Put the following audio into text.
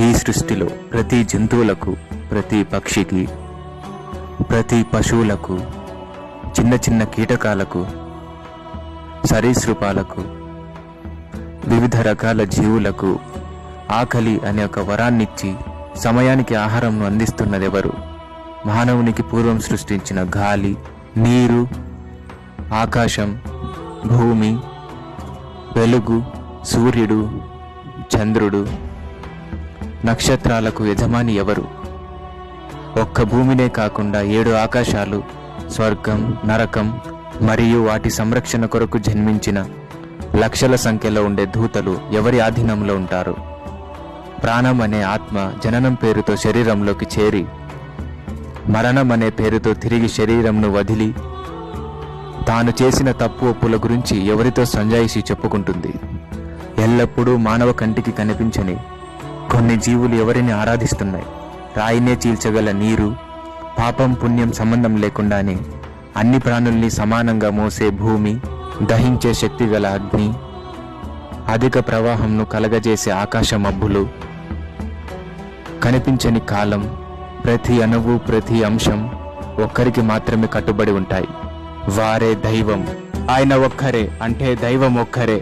ఈ సృష్టిలో ప్రతి జంతువులకు, ప్రతి పక్షికి, ప్రతి పశువులకు, చిన్న చిన్న కీటకాలకు, సరీసృపాలకు, వివిధ రకాల జీవులకు ఆకలి అనే ఒక వరాన్నిచ్చి సమయానికి ఆహారంను అందిస్తున్నదెవరు? మానవునికి పూర్వం సృష్టించిన గాలి, నీరు, ఆకాశం, భూమి, వెలుగు, సూర్యుడు, చంద్రుడు, నక్షత్రాలకు యజమాని ఎవరు? ఒక్క భూమినే కాకుండా 7 ఆకాశాలు, స్వర్గం, నరకం మరియు వాటి సంరక్షణ కొరకు జన్మించిన లక్షల సంఖ్యలో ఉండే దూతలు ఎవరి ఆధీనంలో ఉంటారు? ప్రాణం అనే ఆత్మ జననం పేరుతో శరీరంలోకి చేరి మరణం అనే పేరుతో తిరిగి శరీరంను వదిలి తాను చేసిన తప్పు ఒప్పుల గురించి ఎవరితో సంజాయిషి చెప్పుకుంటుంది? ఎల్లప్పుడూ మానవ కంటికి కనిపించని కొన్ని జీవులు ఎవరిని ఆరాధిస్తున్నాయి? రాయినే చీల్చగల నీరు, పాపం పుణ్యం సంబంధం లేకుండానే అన్ని ప్రాణుల్ని సమానంగా మోసే భూమి, దహించే శక్తి గల అగ్ని, అధిక ప్రవాహంను కలగజేసే ఆకాశ మబ్బులు, కనిపించని కాలం, ప్రతి అణువు, ప్రతి అంశం ఒక్కరికి మాత్రమే కట్టుబడి ఉంటాయి. వారే దైవం. ఆయన ఒక్కరే, అంటే దైవం ఒక్కరే.